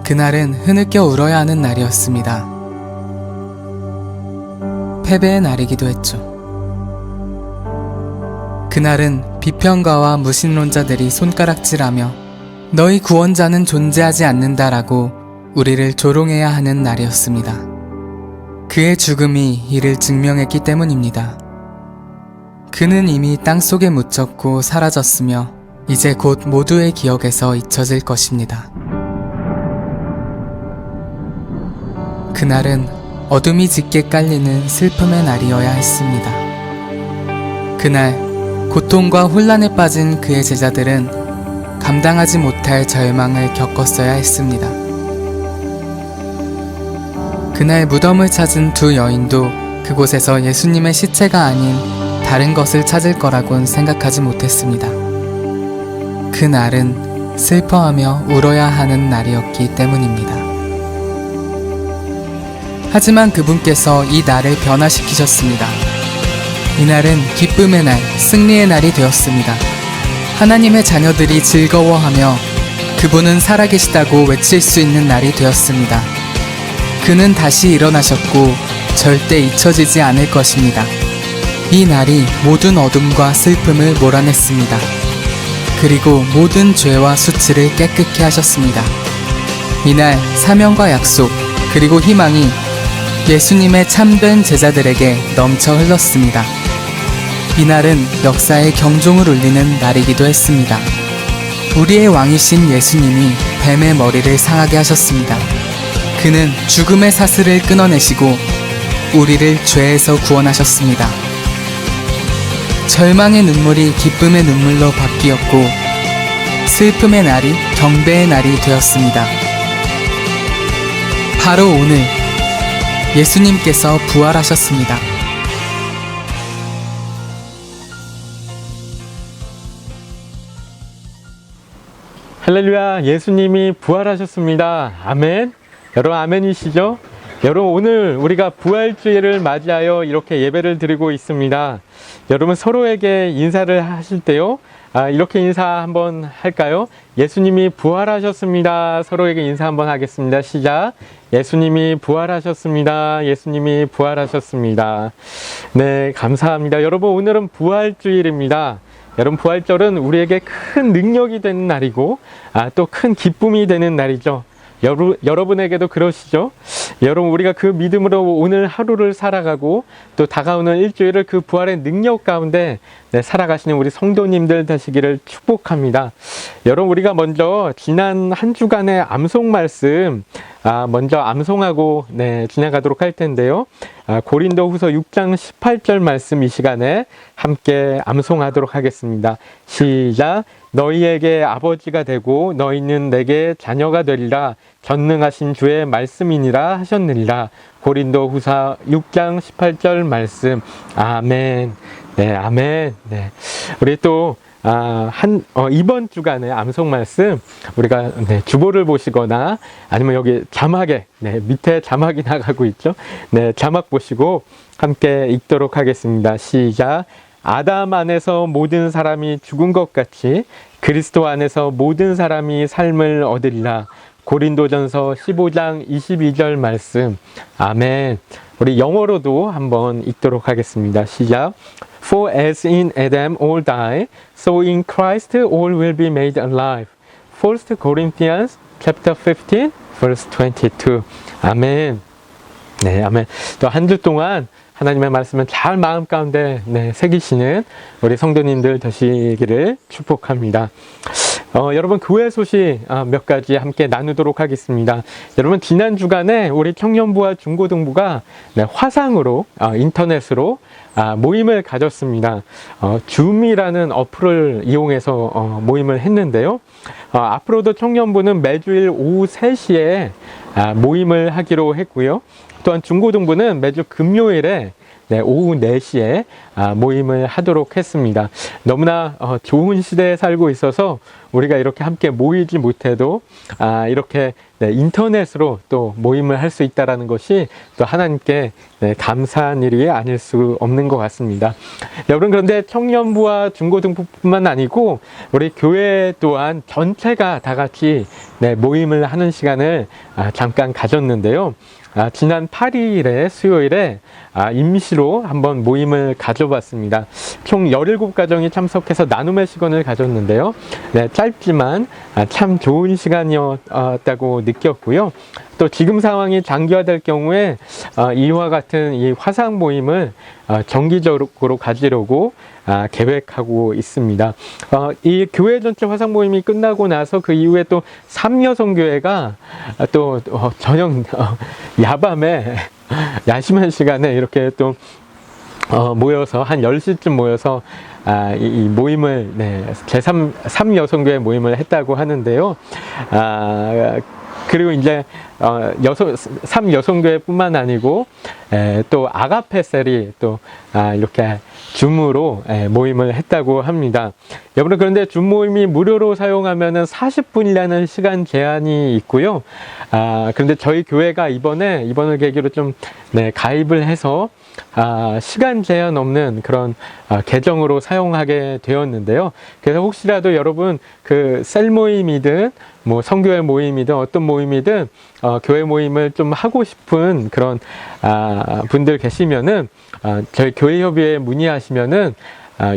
그날은 흐느껴 울어야 하는 날이었습니다. 패배의 날이기도 했죠. 그날은 비평가와 무신론자들이 손가락질하며 너희 구원자는 존재하지 않는다라고 우리를 조롱해야 하는 날이었습니다. 그의 죽음이 이를 증명했기 때문입니다. 그는 이미 땅속에 묻혔고 사라졌으며 이제 곧 모두의 기억에서 잊혀질 것입니다. 그날은 어둠이 짙게 깔리는 슬픔의 날이어야 했습니다. 그날 고통과 혼란에 빠진 그의 제자들은 감당하지 못할 절망을 겪었어야 했습니다. 그날 무덤을 찾은 두 여인도 그곳에서 예수님의 시체가 아닌 다른 것을 찾을 거라곤 생각하지 못했습니다. 그날은 슬퍼하며 울어야 하는 날이었기 때문입니다. 하지만 그분께서 이 날을 변화시키셨습니다. 이날은 기쁨의 날, 승리의 날이 되었습니다. 하나님의 자녀들이 즐거워하며 그분은 살아계시다고 외칠 수 있는 날이 되었습니다. 그는 다시 일어나셨고 절대 잊혀지지 않을 것입니다. 이 날이 모든 어둠과 슬픔을 몰아냈습니다. 그리고 모든 죄와 수치를 깨끗게 하셨습니다. 이날 사명과 약속 그리고 희망이 예수님의 참된 제자들에게 넘쳐 흘렀습니다. 이날은 역사의 경종을 울리는 날이기도 했습니다. 우리의 왕이신 예수님이 뱀의 머리를 상하게 하셨습니다. 그는 죽음의 사슬을 끊어내시고 우리를 죄에서 구원하셨습니다. 절망의 눈물이 기쁨의 눈물로 바뀌었고 슬픔의 날이 경배의 날이 되었습니다. 바로 오늘 예수님께서 부활하셨습니다. 할렐루야, 예수님이 부활하셨습니다. 아멘. 여러분 아멘이시죠? 여러분 오늘 우리가 부활주일을 맞이하여 이렇게 예배를 드리고 있습니다. 여러분 서로에게 인사를 하실 때요, 이렇게 인사 한번 할까요? 예수님이 부활하셨습니다. 서로에게 인사 한번 하겠습니다. 시작. 예수님이 부활하셨습니다. 예수님이 부활하셨습니다. 네, 감사합니다. 여러분 오늘은 부활주일입니다. 여러분 부활절은 우리에게 큰 능력이 되는 날이고 또 큰 기쁨이 되는 날이죠. 여러분에게도 그러시죠? 여러분 우리가 그 믿음으로 오늘 하루를 살아가고 또 다가오는 일주일을 그 부활의 능력 가운데 살아가시는 우리 성도님들 되시기를 축복합니다. 여러분 우리가 먼저 지난 한 주간의 암송 말씀 먼저 암송하고 지나가도록 할 텐데요. 고린도후서 6장 18절 말씀 이 시간에 함께 암송하도록 하겠습니다. 시작. 너희에게 아버지가 되고 너희는 내게 자녀가 되리라. 전능하신 주의 말씀이니라 하셨느니라. 고린도후서 6장 18절 말씀. 아멘. 네, 아멘. 네. 우리 또 이번 주간의 암송 말씀 우리가 주보를 보시거나 아니면 여기 자막에 밑에 자막이 나가고 있죠. 자막 보시고 함께 읽도록 하겠습니다. 시작. 아담 안에서 모든 사람이 죽은 것 같이 그리스도 안에서 모든 사람이 삶을 얻으리라. 고린도전서 15장 22절 말씀. 아멘. 우리 영어로도 한번 읽도록 하겠습니다. 시작. For as in Adam all die, so in Christ all will be made alive. 1 Corinthians chapter 15, verse 22. 아멘. 네, 아멘. 또 한 주 동안 하나님의 말씀을 잘 마음 가운데 새기시는 우리 성도님들 되시기를 축복합니다. 여러분 교회 소식 몇 가지 함께 나누도록 하겠습니다. 여러분 지난 주간에 우리 청년부와 중고등부가 화상으로 인터넷으로 모임을 가졌습니다. 줌이라는 어플을 이용해서 모임을 했는데요. 앞으로도 청년부는 매주일 오후 3시에 모임을 하기로 했고요. 또한 중고등부는 매주 금요일에 오후 4시에 모임을 하도록 했습니다. 너무나 좋은 시대에 살고 있어서 우리가 이렇게 함께 모이지 못해도 이렇게 인터넷으로 또 모임을 할 수 있다는 것이 또 하나님께 감사한 일이 아닐 수 없는 것 같습니다. 여러분, 그런데 청년부와 중고등부뿐만 아니고 우리 교회 또한 전체가 다 같이 모임을 하는 시간을 잠깐 가졌는데요. 지난 8일에 수요일에 임시로 한번 모임을 가져봤습니다. 총 17가정이 참석해서 나눔의 시간을 가졌는데요. 짧지만 참 좋은 시간이었다고 느꼈고요. 또 지금 상황이 장기화될 경우에 이와 같은 이 화상 모임을 정기적으로 가지려고 계획하고 있습니다. 이 교회 전체 화상 모임이 끝나고 나서 그 이후에 또 삼여성교회가 또 저녁 야밤에 야심한 시간에 이렇게 또 모여서 한 10시쯤 모여서 이 모임을 삼여성교회 모임을 했다고 하는데요. 그리고 이제 삼여성교회뿐만 아니고 또 아가페셀이 또 이렇게 줌으로 모임을 했다고 합니다. 여러분, 그런데 줌 모임이 무료로 사용하면은 40분이라는 시간 제한이 있고요. 그런데 저희 교회가 이번을 계기로 좀 가입을 해서 시간 제한 없는 그런 계정으로 사용하게 되었는데요. 그래서 혹시라도 여러분 그 셀 모임이든 뭐 성교회 모임이든 어떤 모임이든 교회 모임을 좀 하고 싶은 그런 분들 계시면은 저희 교회협의회에 문의하시면은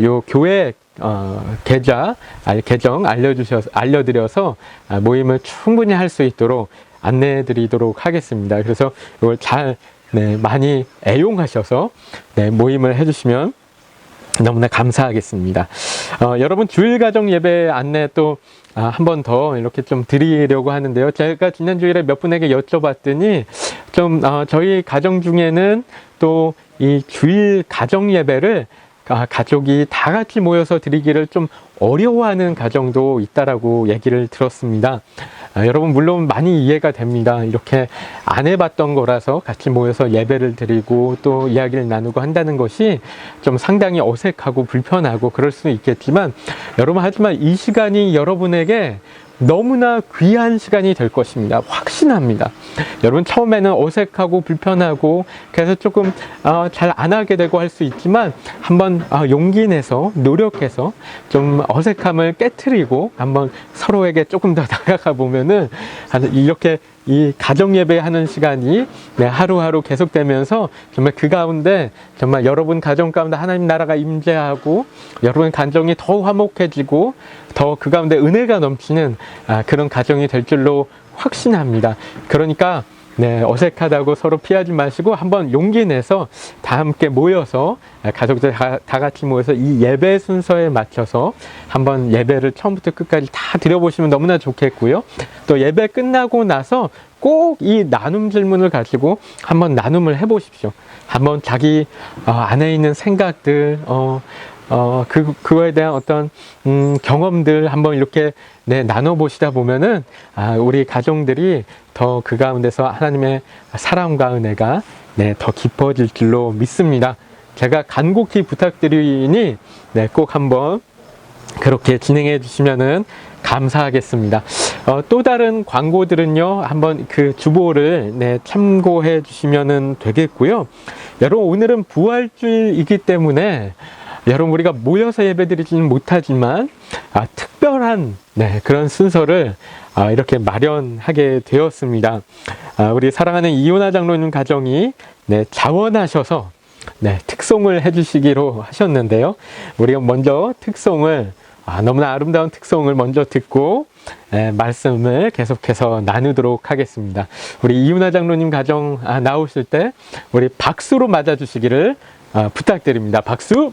요 교회 계정 알려드려서 모임을 충분히 할 수 있도록 안내해 드리도록 하겠습니다. 그래서 이걸 잘 많이 애용하셔서 모임을 해주시면 너무나 감사하겠습니다. 여러분, 주일 가정 예배 안내 또 한 번 더 이렇게 좀 드리려고 하는데요. 제가 지난 주일에 몇 분에게 여쭤봤더니 좀 저희 가정 중에는 또 이 주일 가정 예배를 가족이 다 같이 모여서 드리기를 좀 어려워하는 가정도 있다라고 얘기를 들었습니다. 여러분, 물론 많이 이해가 됩니다. 이렇게 안 해봤던 거라서 같이 모여서 예배를 드리고 또 이야기를 나누고 한다는 것이 좀 상당히 어색하고 불편하고 그럴 수 있겠지만, 여러분, 하지만 이 시간이 여러분에게 너무나 귀한 시간이 될 것입니다. 확신합니다. 여러분, 처음에는 어색하고 불편하고 그래서 조금 잘 안 하게 되고 할 수 있지만 한번 용기 내서 노력해서 좀 어색함을 깨트리고 한번 서로에게 조금 더 다가가 보면은 이렇게 이 가정 예배하는 시간이 하루하루 계속되면서 정말 그 가운데 정말 여러분 가정 가운데 하나님 나라가 임재하고 여러분 가정이 더 화목해지고 더 그 가운데 은혜가 넘치는 그런 가정이 될 줄로 확신합니다. 그러니까 어색하다고 서로 피하지 마시고 한번 용기 내서 다 함께 모여서 가족들 다 같이 모여서 이 예배 순서에 맞춰서 한번 예배를 처음부터 끝까지 다 드려보시면 너무나 좋겠고요. 또 예배 끝나고 나서 꼭 이 나눔 질문을 가지고 한번 나눔을 해보십시오. 한번 자기 안에 있는 생각들, 그거에 대한 어떤 경험들 한번 이렇게 나눠보시다 보면은 우리 가정들이 더 그 가운데서 하나님의 사랑과 은혜가 더 깊어질 줄로 믿습니다. 제가 간곡히 부탁드리니 꼭 한번 그렇게 진행해 주시면은 감사하겠습니다. 또 다른 광고들은요, 한번 그 주보를 참고해 주시면은 되겠고요. 여러분, 오늘은 부활주일이기 때문에 여러분, 우리가 모여서 예배드리지는 못하지만 특별한 그런 순서를 이렇게 마련하게 되었습니다. 우리 사랑하는 이윤아 장로님 가정이 자원하셔서 특송을 해주시기로 하셨는데요. 우리가 먼저 특송을 너무나 아름다운 특송을 먼저 듣고 말씀을 계속해서 나누도록 하겠습니다. 우리 이윤아 장로님 가정 나오실 때 우리 박수로 맞아주시기를 부탁드립니다. 박수!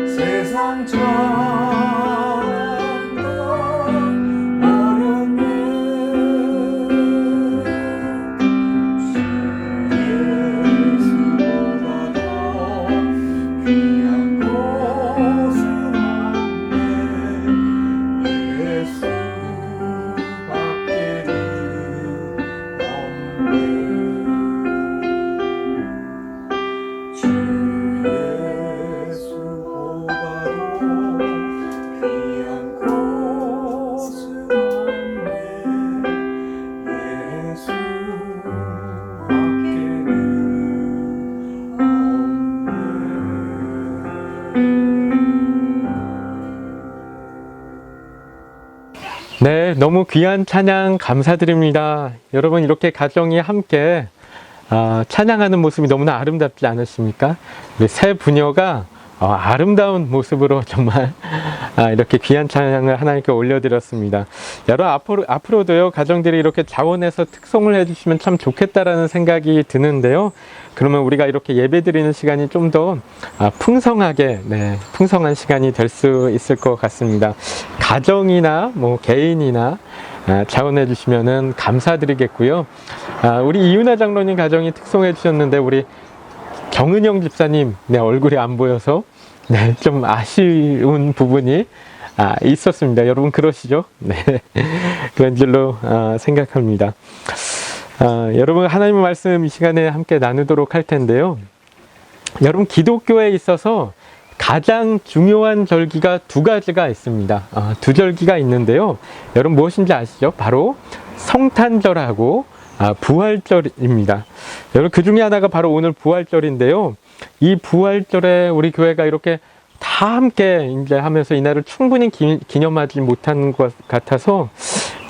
세상 찬양 어렵네 예수보다 더 귀한 곳은 없네 예수밖에는 없네 주 예수보다 귀한 곳은 없네 예수밖에는 없네. 네, 너무 귀한 찬양 감사드립니다. 여러분 이렇게 가정이 함께 찬양하는 모습이 너무나 아름답지 않으십니까? 우리 새 부녀가 아름다운 모습으로 정말 이렇게 귀한 찬양을 하나님께 올려드렸습니다. 여러분 앞으로도요 가정들이 이렇게 자원해서 특송을 해주시면 참 좋겠다라는 생각이 드는데요. 그러면 우리가 이렇게 예배드리는 시간이 좀 더 풍성하게 풍성한 시간이 될 수 있을 것 같습니다. 가정이나 뭐 개인이나 자원해 주시면은 감사드리겠고요. 우리 이윤아 장로님 가정이 특송해 주셨는데 우리 정은영 집사님 얼굴이 안 보여서 좀 아쉬운 부분이 있었습니다. 여러분 그러시죠? 네, 그런 줄로 생각합니다. 여러분 하나님의 말씀 이 시간에 함께 나누도록 할 텐데요. 여러분 기독교에 있어서 가장 중요한 절기가 두 가지가 있습니다. 두 절기가 있는데요. 여러분 무엇인지 아시죠? 바로 성탄절하고 부활절입니다. 여러분 그 중에 하나가 바로 오늘 부활절인데요. 이 부활절에 우리 교회가 이렇게 다 함께 이제 하면서 이날을 충분히 기념하지 못한 것 같아서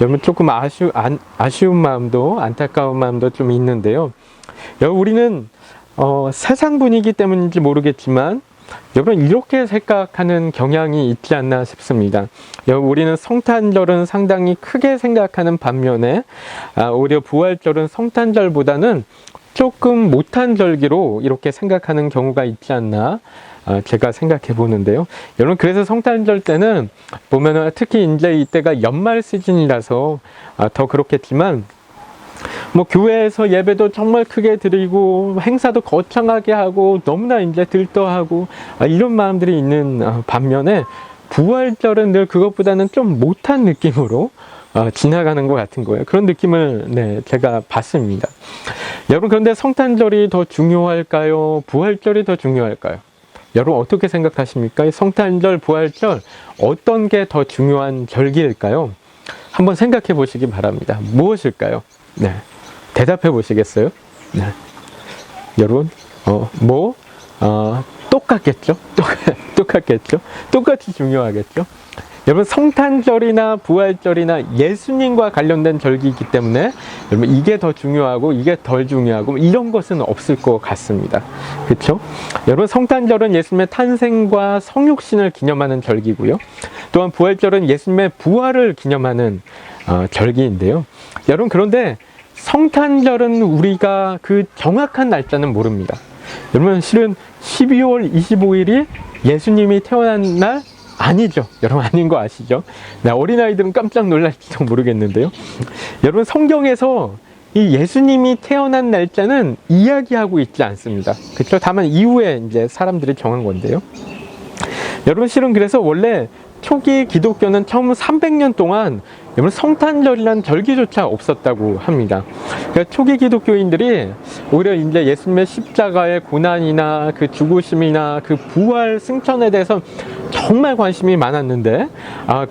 여러분 조금 아쉬운 마음도 안타까운 마음도 좀 있는데요. 여러분 우리는 세상 분위기 때문인지 모르겠지만 여러분 이렇게 생각하는 경향이 있지 않나 싶습니다. 여러분 우리는 성탄절은 상당히 크게 생각하는 반면에 오히려 부활절은 성탄절보다는 조금 못한 절기로 이렇게 생각하는 경우가 있지 않나 제가 생각해 보는데요. 여러분 그래서 성탄절 때는 보면은 특히 이제 이때가 연말 시즌이라서 더 그렇겠지만 뭐 교회에서 예배도 정말 크게 드리고 행사도 거창하게 하고 너무나 이제 들떠하고 이런 마음들이 있는 반면에 부활절은 늘 그것보다는 좀 못한 느낌으로 지나가는 것 같은 거예요. 그런 느낌을 제가 봤습니다. 여러분 그런데 성탄절이 더 중요할까요? 부활절이 더 중요할까요? 여러분 어떻게 생각하십니까? 이 성탄절, 부활절 어떤 게 더 중요한 절기일까요? 한번 생각해 보시기 바랍니다. 무엇일까요? 네, 대답해 보시겠어요? 네. 여러분 똑같겠죠? 똑같겠죠? 똑같이 중요하겠죠? 여러분 성탄절이나 부활절이나 예수님과 관련된 절기이기 때문에 여러분 이게 더 중요하고 이게 덜 중요하고 이런 것은 없을 것 같습니다. 그렇죠? 여러분 성탄절은 예수님의 탄생과 성육신을 기념하는 절기고요. 또한 부활절은 예수님의 부활을 기념하는 절기인데요. 여러분 그런데 성탄절은 우리가 그 정확한 날짜는 모릅니다. 여러분 실은 12월 25일이 예수님이 태어난 날 아니죠. 여러분 아닌 거 아시죠? 어린아이들은 깜짝 놀랄지도 모르겠는데요. 여러분 성경에서 이 예수님이 태어난 날짜는 이야기하고 있지 않습니다. 그렇죠? 다만 이후에 이제 사람들이 정한 건데요. 여러분 실은 그래서 원래 초기 기독교는 처음 300년 동안 여러분 성탄절이라는 절기조차 없었다고 합니다. 그러니까 초기 기독교인들이 오히려 이제 예수님의 십자가의 고난이나 그 죽으심이나 그 부활 승천에 대해서 정말 관심이 많았는데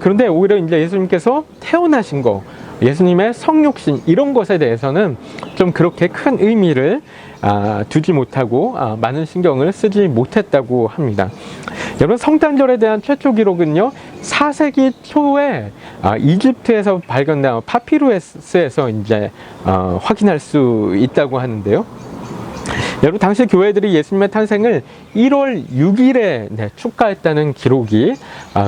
그런데 오히려 이제 예수님께서 태어나신 거, 예수님의 성육신 이런 것에 대해서는 좀 그렇게 큰 의미를 두지 못하고 많은 신경을 쓰지 못했다고 합니다. 여러분 성탄절에 대한 최초 기록은요 4세기 초에 이집트에서 발견된 파피루스에서 이제 확인할 수 있다고 하는데요. 여러분 당시 교회들이 예수님의 탄생을 1월 6일에 축하했다는 기록이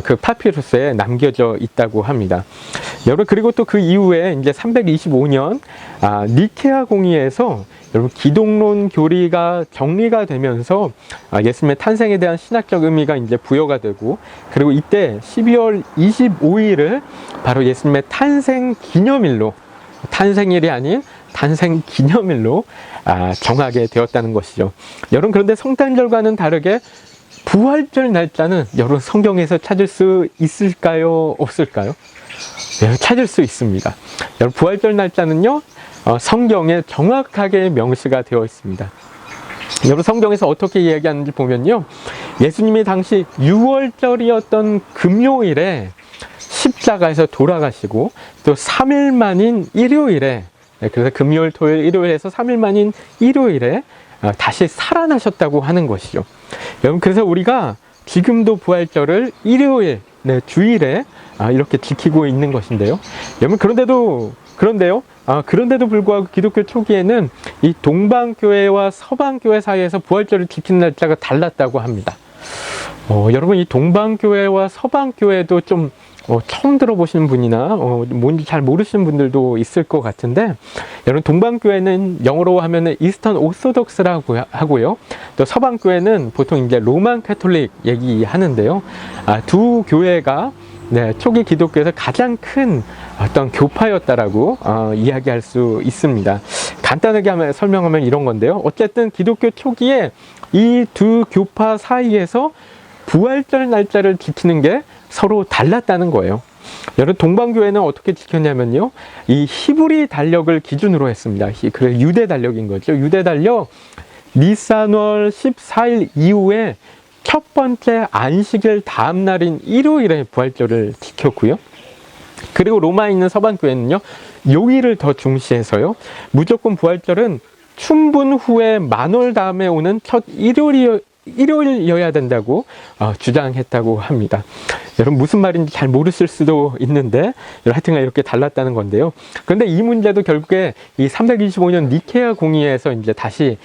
그 파피루스에 남겨져 있다고 합니다. 여러분, 그리고 또 그 이후에 이제 325년 니케아 공의에서 여러분 기독론 교리가 정리가 되면서 예수님의 탄생에 대한 신학적 의미가 이제 부여가 되고, 그리고 이때 12월 25일을 바로 예수님의 탄생 기념일로, 탄생일이 아닌 탄생 기념일로 정하게 되었다는 것이죠. 여러분, 그런데 성탄절과는 다르게 부활절 날짜는 여러분 성경에서 찾을 수 있을까요? 없을까요? 네, 찾을 수 있습니다. 여러분, 부활절 날짜는요, 성경에 정확하게 명시가 되어 있습니다. 여러분, 성경에서 어떻게 이야기하는지 보면요, 예수님이 당시 6월절이었던 금요일에 십자가에서 돌아가시고, 또 3일 만인 일요일에, 그래서 금요일, 토요일, 일요일에서 3일 만인 일요일에 다시 살아나셨다고 하는 것이죠. 여러분, 그래서 우리가 지금도 부활절을 일요일, 주일에 이렇게 지키고 있는 것인데요. 여러분, 그런데도 불구하고 기독교 초기에는 이 동방교회와 서방교회 사이에서 부활절을 지키는 날짜가 달랐다고 합니다. 여러분, 이 동방교회와 서방교회도 좀 처음 들어보시는 분이나 뭔지 잘 모르시는 분들도 있을 것 같은데, 여러분, 동방교회는 영어로 하면은 이스턴 오소독스라고 하고요, 또 서방교회는 보통 이제 로만 캐톨릭 얘기하는데요. 두 교회가 초기 기독교에서 가장 큰 어떤 교파였다라고 이야기할 수 있습니다. 간단하게 설명하면 이런 건데요. 어쨌든 기독교 초기에 이 두 교파 사이에서 부활절 날짜를 지키는 게 서로 달랐다는 거예요. 여러분, 동방교회는 어떻게 지켰냐면요, 이 히브리 달력을 기준으로 했습니다. 그래서 유대 달력인 거죠. 유대 달력 니산월 14일 이후에 첫 번째 안식일 다음 날인 일요일에 부활절을 지켰고요. 그리고 로마에 있는 서방교회는요, 요일을 더 중시해서요, 무조건 부활절은 춘분 후에 만월 다음에 오는 첫 일요일이어야 된다고 주장했다고 합니다. 여러분, 무슨 말인지 잘 모르실 수도 있는데, 하여튼 이렇게 달랐다는 건데요. 그런데 이 문제도 결국에 이 325년 니케아 공의에서 이제 다시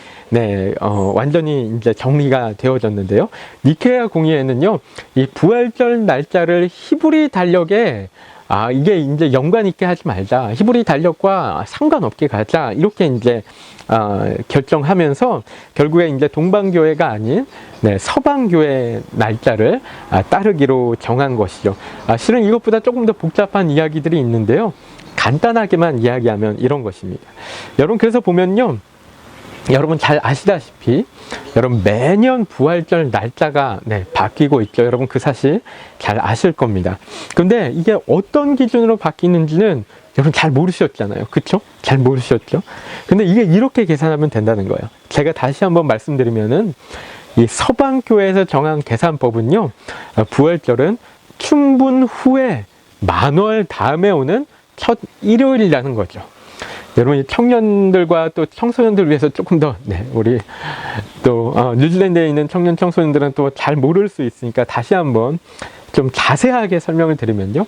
완전히 이제 정리가 되어졌는데요. 니케아 공의에는요, 이 부활절 날짜를 히브리 달력에 이게 이제 연관 있게 하지 말자, 히브리 달력과 상관없게 가자, 이렇게 이제 결정하면서 결국에 이제 동방교회가 아닌 서방교회 날짜를 따르기로 정한 것이죠. 실은 이것보다 조금 더 복잡한 이야기들이 있는데요, 간단하게만 이야기하면 이런 것입니다. 여러분, 그래서 보면요, 여러분 잘 아시다시피 여러분 매년 부활절 날짜가 바뀌고 있죠. 여러분, 그 사실 잘 아실 겁니다. 근데 이게 어떤 기준으로 바뀌는지는 여러분 잘 모르셨잖아요. 그쵸? 잘 모르셨죠? 근데 이게 이렇게 계산하면 된다는 거예요. 제가 다시 한번 말씀드리면은, 이 서방교회에서 정한 계산법은요, 부활절은 춘분 후에 만월 다음에 오는 첫 일요일이라는 거죠. 여러분, 청년들과 또 청소년들을 위해서 조금 더, 우리 또 뉴질랜드에 있는 청년 청소년들은 또 잘 모를 수 있으니까 다시 한번 좀 자세하게 설명을 드리면요,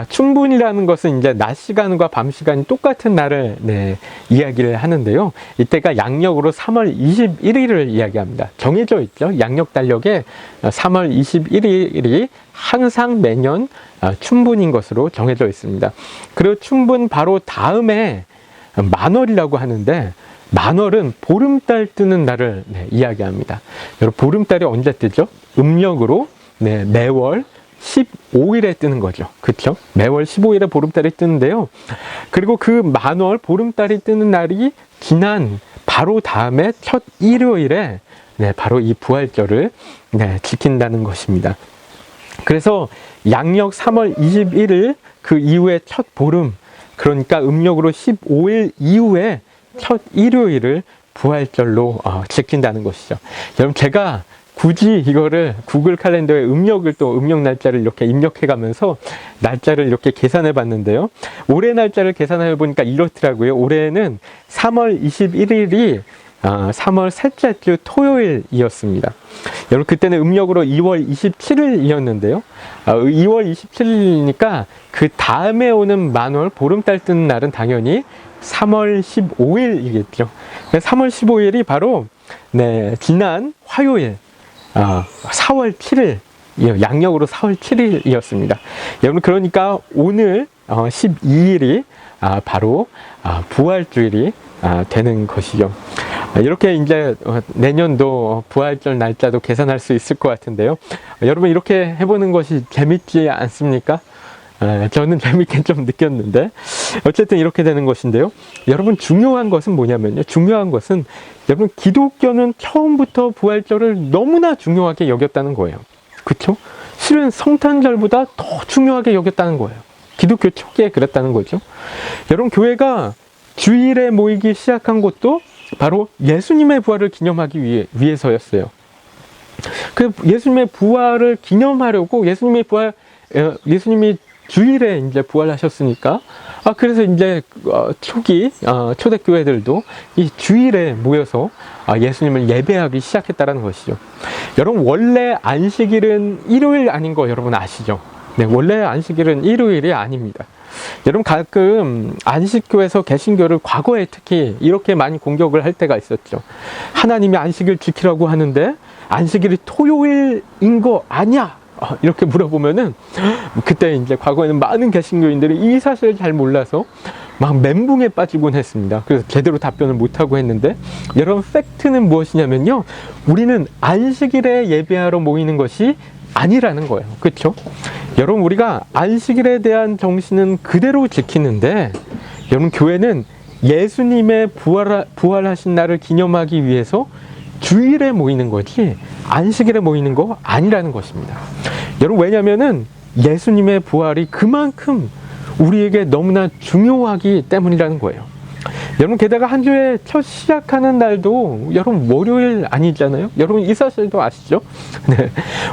춘분이라는 것은 이제 낮 시간과 밤 시간이 똑같은 날을 이야기를 하는데요, 이때가 양력으로 3월 21일을 이야기합니다. 정해져 있죠. 양력 달력에 3월 21일이 항상 매년 춘분인 것으로 정해져 있습니다. 그리고 춘분 바로 다음에 만월이라고 하는데, 만월은 보름달 뜨는 날을 이야기합니다. 여러분, 보름달이 언제 뜨죠? 음력으로 매월 15일에 뜨는 거죠. 그렇죠? 매월 15일에 보름달이 뜨는데요. 그리고 그 만월 보름달이 뜨는 날이 지난 바로 다음에 첫 일요일에 바로 이 부활절을 지킨다는 것입니다. 그래서 양력 3월 21일 그 이후에 첫 보름, 그러니까 음력으로 15일 이후에 첫 일요일을 부활절로 지킨다는 것이죠. 여러분, 제가 굳이 이거를 구글 칼렌더에 음력 날짜를 이렇게 입력해 가면서 날짜를 이렇게 계산해 봤는데요, 올해 날짜를 계산해 보니까 이렇더라고요. 올해는 3월 21일이 3월 셋째 주 토요일이었습니다. 여러분, 그때는 음력으로 2월 27일이었는데요. 2월 27일이니까 그 다음에 오는 만월 보름달 뜨는 날은 당연히 3월 15일이겠죠. 3월 15일이 바로 지난 화요일 4월 7일, 양력으로 4월 7일이었습니다. 여러분, 그러니까 오늘 12일이 바로 부활주일이 되는 것이죠. 이렇게 이제 내년도 부활절 날짜도 계산할 수 있을 것 같은데요. 여러분 이렇게 해보는 것이 재밌지 않습니까? 저는 재밌게 좀 느꼈는데 어쨌든 이렇게 되는 것인데요. 여러분 중요한 것은 뭐냐면요. 중요한 것은 여러분 기독교는 처음부터 부활절을 너무나 중요하게 여겼다는 거예요. 그렇죠? 실은 성탄절보다 더 중요하게 여겼다는 거예요. 기독교 초기에 그랬다는 거죠. 여러분 교회가 주일에 모이기 시작한 것도 바로 예수님의 부활을 기념하기 위해서였어요. 그 예수님의 부활을 기념하려고 예수님이 주일에 이제 부활하셨으니까 그래서 이제 초기 초대교회들도 이 주일에 모여서 예수님을 예배하기 시작했다는 것이죠. 여러분 원래 안식일은 일요일 아닌 거 여러분 아시죠? 네, 원래 안식일은 일요일이 아닙니다. 여러분 가끔 안식교에서 개신교를 과거에 특히 이렇게 많이 공격을 할 때가 있었죠. 하나님이 안식일 지키라고 하는데 안식일이 토요일인 거 아니야? 이렇게 물어보면은 그때 이제 과거에는 많은 개신교인들이 이 사실을 잘 몰라서 막 멘붕에 빠지곤 했습니다. 그래서 제대로 답변을 못하고 했는데 여러분 팩트는 무엇이냐면요. 우리는 안식일에 예배하러 모이는 것이 아니라는 거예요. 그렇죠? 여러분 우리가 안식일에 대한 정신은 그대로 지키는데 여러분 교회는 예수님의 부활하신 날을 기념하기 위해서 주일에 모이는 거지 안식일에 모이는 거 아니라는 것입니다. 여러분 왜냐면은 예수님의 부활이 그만큼 우리에게 너무나 중요하기 때문이라는 거예요. 여러분 게다가 한 주에 첫 시작하는 날도 여러분 월요일 아니잖아요. 여러분 이 사실도 아시죠? 네.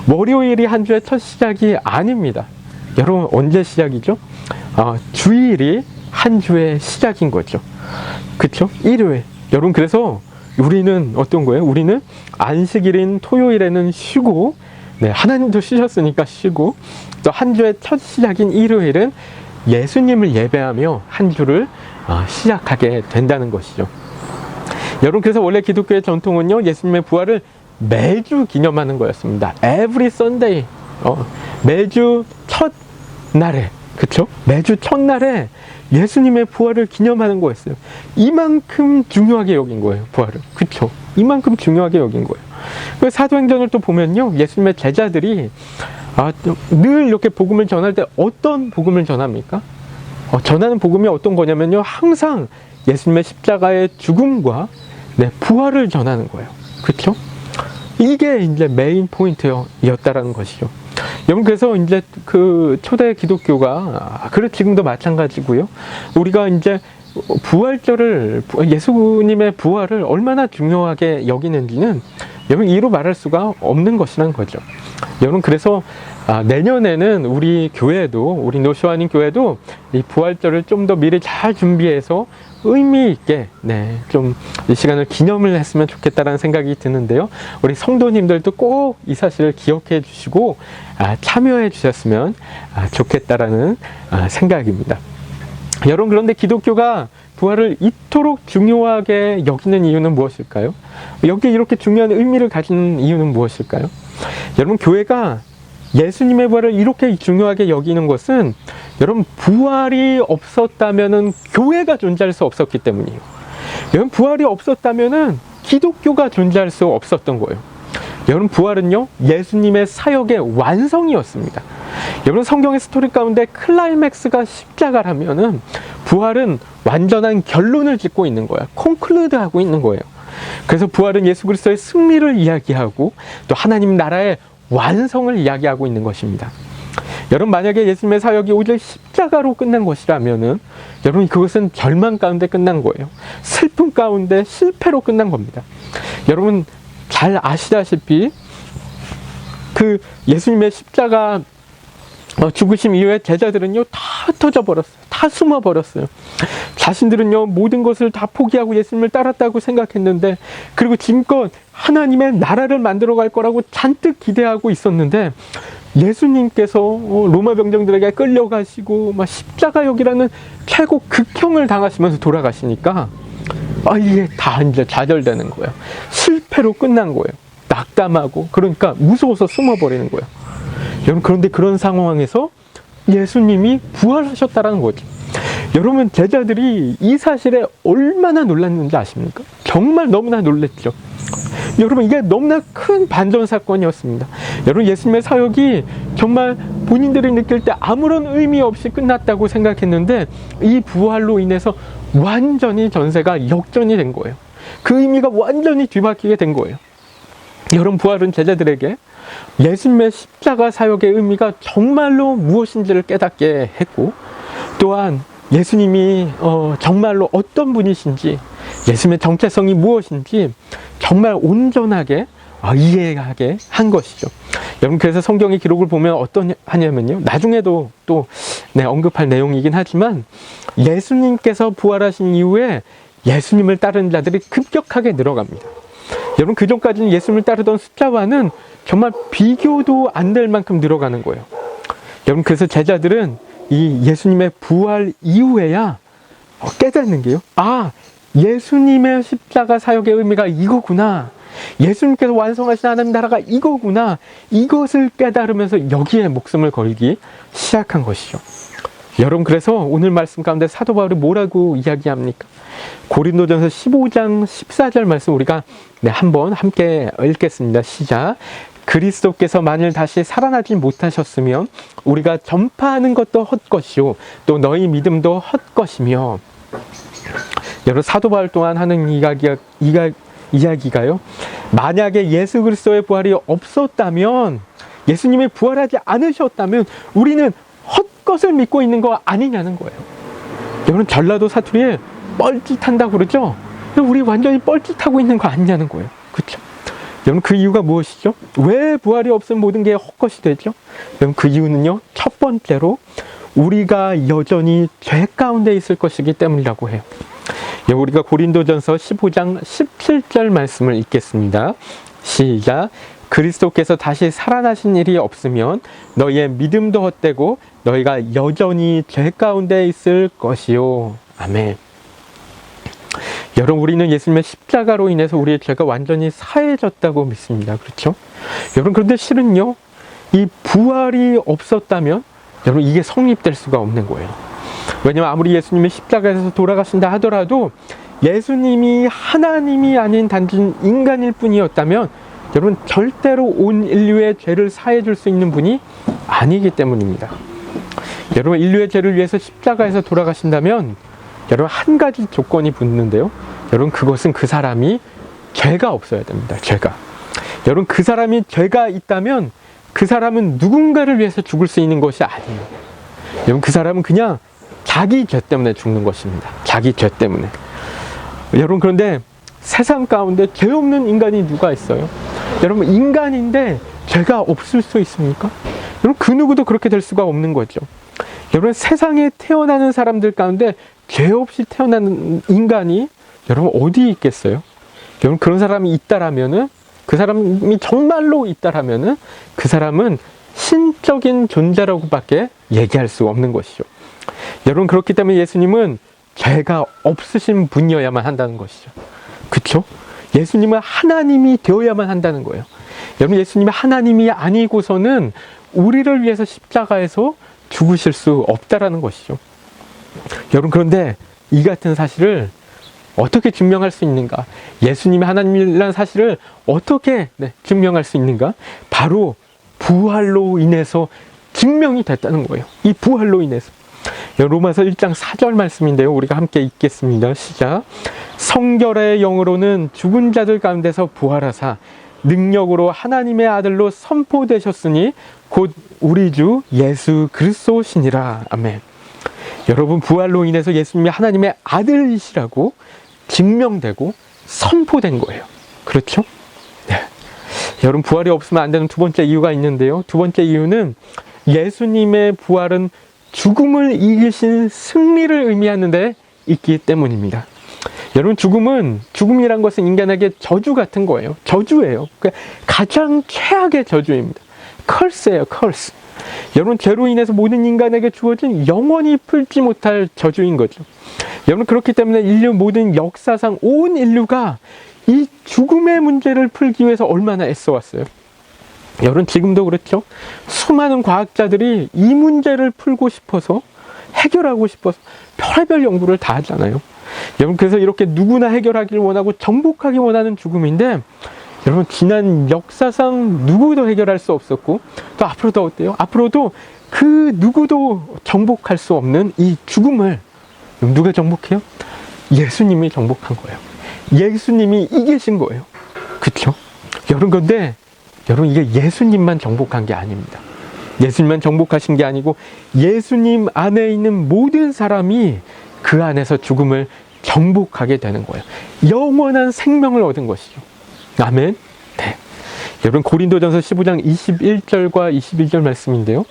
월요일이 한 주의 첫 시작이 아닙니다. 여러분 언제 시작이죠? 주일이 한 주의 시작인 거죠. 그렇죠? 일요일. 여러분 그래서 우리는 어떤 거예요? 우리는 안식일인 토요일에는 쉬고 네, 하나님도 쉬셨으니까 쉬고 또 한 주의 첫 시작인 일요일은 예수님을 예배하며 한 주를 시작하게 된다는 것이죠. 여러분 그래서 원래 기독교의 전통은요 예수님의 부활을 매주 기념하는 거였습니다. Every Sunday 매주 첫날에 그쵸? 매주 첫날에 예수님의 부활을 기념하는 거였어요. 이만큼 중요하게 여긴 거예요. 부활을. 그쵸? 이만큼 중요하게 여긴 거예요. 그 사도행전을 또 보면요 예수님의 제자들이 늘 이렇게 복음을 전할 때 어떤 복음을 전합니까? 전하는 복음이 어떤 거냐면요 항상 예수님의 십자가의 죽음과 부활을 전하는 거예요. 그렇죠? 이게 이제 메인 포인트였다라는 것이죠. 여러분 그래서 이제 그 초대 기독교가 그래 지금도 마찬가지고요. 우리가 이제 부활절을 예수님의 부활을 얼마나 중요하게 여기는지는 여러분 이로 말할 수가 없는 것이란 거죠. 여러분 그래서 내년에는 우리 교회도 우리 노쇼아님 교회도 이 부활절을 좀 더 미리 잘 준비해서 의미 있게 좀 이 시간을 기념을 했으면 좋겠다라는 생각이 드는데요. 우리 성도님들도 꼭 이 사실을 기억해 주시고 참여해 주셨으면 좋겠다라는 생각입니다. 여러분 그런데 기독교가 부활을 이토록 중요하게 여기는 이유는 무엇일까요? 여기에 이렇게 중요한 의미를 가지는 이유는 무엇일까요? 여러분 교회가 예수님의 부활을 이렇게 중요하게 여기는 것은 여러분 부활이 없었다면은 교회가 존재할 수 없었기 때문이에요. 여러분 부활이 없었다면은 기독교가 존재할 수 없었던 거예요. 여러분 부활은요 예수님의 사역의 완성이었습니다. 여러분 성경의 스토리 가운데 클라이맥스가 십자가라면은 부활은 완전한 결론을 짓고 있는 거예요. 콘클루드하고 있는 거예요. 그래서 부활은 예수 그리스도의 승리를 이야기하고 또 하나님 나라의 완성을 이야기하고 있는 것입니다. 여러분 만약에 예수님의 사역이 오직 십자가로 끝난 것이라면은 여러분 그것은 절망 가운데 끝난 거예요. 슬픔 가운데 실패로 끝난 겁니다. 여러분 잘 아시다시피 그 예수님의 십자가 죽으심 이후에 제자들은요 다 흩어져 버렸어요. 다 숨어 버렸어요. 자신들은요 모든 것을 다 포기하고 예수님을 따랐다고 생각했는데 그리고 지금껏 하나님의 나라를 만들어 갈 거라고 잔뜩 기대하고 있었는데 예수님께서 로마 병정들에게 끌려가시고 막 십자가역이라는 최고 극형을 당하시면서 돌아가시니까 이게 다 이제 좌절되는 거예요. 실패로 끝난 거예요. 낙담하고 그러니까 무서워서 숨어버리는 거예요. 여러분 그런데 그런 상황에서 예수님이 부활하셨다라는 거죠. 여러분, 제자들이 이 사실에 얼마나 놀랐는지 아십니까? 정말 너무나 놀랐죠. 여러분, 이게 너무나 큰 반전 사건이었습니다. 여러분, 예수님의 사역이 정말 본인들이 느낄 때 아무런 의미 없이 끝났다고 생각했는데 이 부활로 인해서 완전히 전세가 역전이 된 거예요. 그 의미가 완전히 뒤바뀌게 된 거예요. 여러분, 부활은 제자들에게 예수님의 십자가 사역의 의미가 정말로 무엇인지를 깨닫게 했고, 또한 예수님이 정말로 어떤 분이신지, 예수님의 정체성이 무엇인지 정말 온전하게 이해하게 한 것이죠. 여러분, 그래서 성경의 기록을 보면 하냐면요, 나중에도 또 언급할 내용이긴 하지만 예수님께서 부활하신 이후에 예수님을 따르는 자들이 급격하게 늘어갑니다. 여러분, 그전까지는 예수님을 따르던 숫자와는 정말 비교도 안 될 만큼 늘어가는 거예요. 여러분, 그래서 제자들은 이 예수님의 부활 이후에야 깨닫는 게요, 예수님의 십자가 사역의 의미가 이거구나, 예수님께서 완성하신 하나님 나라가 이거구나, 이것을 깨달으면서 여기에 목숨을 걸기 시작한 것이죠. 여러분, 그래서 오늘 말씀 가운데 사도 바울이 뭐라고 이야기합니까? 고린도전서 15장 14절 말씀 우리가 한번 함께 읽겠습니다. 시작. 그리스도께서 만일 다시 살아나지 못하셨으면 우리가 전파하는 것도 헛것이요 또 너희 믿음도 헛것이며. 여러분, 사도 바울 또한 하는 이야기가요, 만약에 예수 그리스도의 부활이 없었다면, 예수님이 부활하지 않으셨다면 우리는 헛것을 믿고 있는 거 아니냐는 거예요. 여러분, 전라도 사투리에 뻘짓한다고 그러죠? 우리 완전히 뻘짓하고 있는 거 아니냐는 거예요. 그렇죠? 여러분, 그 이유가 무엇이죠? 왜 부활이 없으면 모든 게 헛것이 되죠? 여러분, 그 이유는요, 첫 번째로 우리가 여전히 죄 가운데 있을 것이기 때문이라고 해요. 우리가 고린도전서 15장 17절 말씀을 읽겠습니다. 시작. 그리스도께서 다시 살아나신 일이 없으면 너희의 믿음도 헛되고 너희가 여전히 죄 가운데 있을 것이요. 아멘. 여러분, 우리는 예수님의 십자가로 인해서 우리의 죄가 완전히 사해졌다고 믿습니다. 그렇죠? 여러분, 그런데 실은요, 이 부활이 없었다면 여러분, 이게 성립될 수가 없는 거예요. 왜냐하면 아무리 예수님이 십자가에서 돌아가신다 하더라도 예수님이 하나님이 아닌 단지 인간일 뿐이었다면 여러분, 절대로 온 인류의 죄를 사해 줄 수 있는 분이 아니기 때문입니다. 여러분, 인류의 죄를 위해서 십자가에서 돌아가신다면 여러분, 한 가지 조건이 붙는데요, 여러분, 그것은 그 사람이 죄가 없어야 됩니다. 죄가. 여러분, 그 사람이 죄가 있다면 그 사람은 누군가를 위해서 죽을 수 있는 것이 아니에요. 여러분, 그 사람은 그냥 자기 죄 때문에 죽는 것입니다. 자기 죄 때문에. 여러분, 그런데 세상 가운데 죄 없는 인간이 누가 있어요? 여러분, 인간인데 죄가 없을 수 있습니까? 여러분, 그 누구도 그렇게 될 수가 없는 거죠. 여러분, 세상에 태어나는 사람들 가운데 죄 없이 태어나는 인간이 여러분 어디 있겠어요? 여러분, 그런 사람이 있다라면은, 그 사람이 정말로 있다라면은 그 사람은 신적인 존재라고밖에 얘기할 수 없는 것이죠. 여러분, 그렇기 때문에 예수님은 죄가 없으신 분이어야만 한다는 것이죠. 그렇죠? 예수님은 하나님이 되어야만 한다는 거예요. 여러분, 예수님이 하나님이 아니고서는 우리를 위해서 십자가에서 죽으실 수 없다라는 것이죠. 여러분, 그런데 이 같은 사실을 어떻게 증명할 수 있는가? 예수님이 하나님이라는 사실을 어떻게 증명할 수 있는가? 바로 부활로 인해서 증명이 됐다는 거예요. 이 부활로 인해서. 로마서 1장 4절 말씀인데요, 우리가 함께 읽겠습니다. 시작. 성결의 영으로는 죽은 자들 가운데서 부활하사 능력으로 하나님의 아들로 선포되셨으니 곧 우리 주 예수 그리스도시니라. 아멘. 여러분, 부활로 인해서 예수님이 하나님의 아들이시라고 증명되고 선포된 거예요. 그렇죠? 네. 여러분, 부활이 없으면 안 되는 두 번째 이유가 있는데요, 두 번째 이유는 예수님의 부활은 죽음을 이기신 승리를 의미하는 데 있기 때문입니다. 여러분, 죽음이란 것은 인간에게 저주 같은 거예요. 저주예요. 가장 최악의 저주입니다. 컬스예요, 컬스. 여러분, 죄로 인해서 모든 인간에게 주어진 영원히 풀지 못할 저주인 거죠. 여러분, 그렇기 때문에 인류 모든 역사상 온 인류가 이 죽음의 문제를 풀기 위해서 얼마나 애써왔어요. 여러분 지금도 그렇죠. 수많은 과학자들이 이 문제를 풀고 싶어서 해결하고 싶어서 별의별 연구를 다 하잖아요. 여러분 그래서 이렇게 누구나 해결하기를 원하고 정복하기 원하는 죽음인데 여러분 지난 역사상 누구도 해결할 수 없었고 또 앞으로도 어때요? 앞으로도 그 누구도 정복할 수 없는 이 죽음을 누가 정복해요? 예수님이 정복한 거예요. 예수님이 이기신 거예요. 그렇죠? 여러분 근데 여러분 이게 예수님만 정복한 게 아닙니다. 예수님만 정복하신 게 아니고 예수님 안에 있는 모든 사람이 그 안에서 죽음을 정복하게 되는 거예요. 영원한 생명을 얻은 것이죠. 아멘. 네. 여러분 고린도전서 15장 21절과 22절 말씀인데요.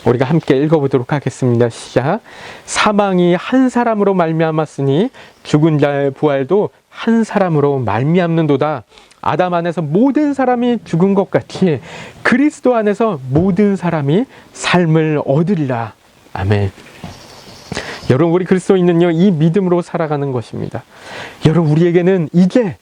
우리가 함께 읽어보도록 하겠습니다. 시작. 사망이 한 사람으로 말미암았으니 죽은 자의 부활도 한 사람으로 말미암는도다. 아담 안에서 모든 사람이 죽은 것 같이 그리스도 안에서 모든 사람이 삶을 얻으리라. 아멘. 여러분 우리 그리스도인은요 이 믿음으로 살아가는 것입니다. 여러분 우리에게는 이제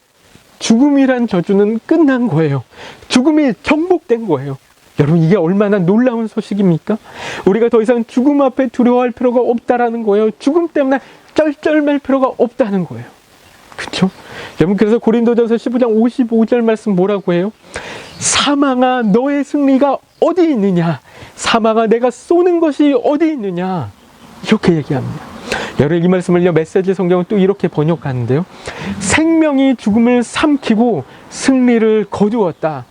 죽음이란 저주는 끝난 거예요. 죽음이 정복된 거예요. 여러분 이게 얼마나 놀라운 소식입니까? 우리가 더 이상 죽음 앞에 두려워할 필요가 없다라는 거예요. 죽음 때문에 쩔쩔맬 필요가 없다는 거예요. 그렇죠? 여러분 그래서 고린도전서 15장 55절 말씀 뭐라고 해요? 사망아 너의 승리가 어디 있느냐? 사망아 내가 쏘는 것이 어디 있느냐? 이렇게 얘기합니다. 여러분 이 말씀을요 메시지 성경은 또 이렇게 번역하는데요. 생명이 죽음을 삼키고 승리를 거두었다.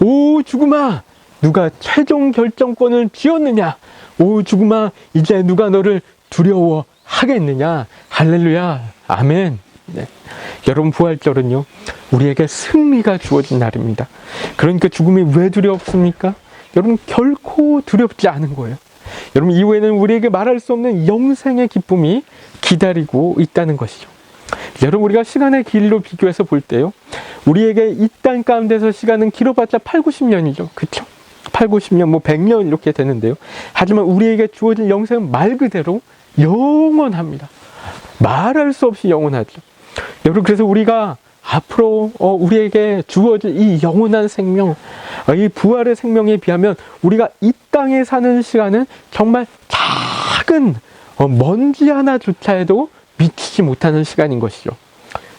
오 죽음아 누가 최종 결정권을 쥐었느냐? 오 죽음아 이제 누가 너를 두려워하겠느냐? 할렐루야 아멘. 네. 여러분 부활절은요 우리에게 승리가 주어진 날입니다. 그러니까 죽음이 왜 두렵습니까? 여러분 결코 두렵지 않은 거예요. 여러분 이후에는 우리에게 말할 수 없는 영생의 기쁨이 기다리고 있다는 것이죠. 여러분 우리가 시간의 길이로 비교해서 볼 때요 우리에게 이 땅 가운데서 시간은 길어봤자 8, 90년이죠. 그렇죠? 8, 90년 뭐 100년 이렇게 되는데요. 하지만 우리에게 주어진 영생은 말 그대로 영원합니다. 말할 수 없이 영원하죠. 여러분 그래서 우리가 앞으로 우리에게 주어질 이 영원한 생명, 이 부활의 생명에 비하면 우리가 이 땅에 사는 시간은 정말 작은 먼지 하나조차에도 미치지 못하는 시간인 것이죠.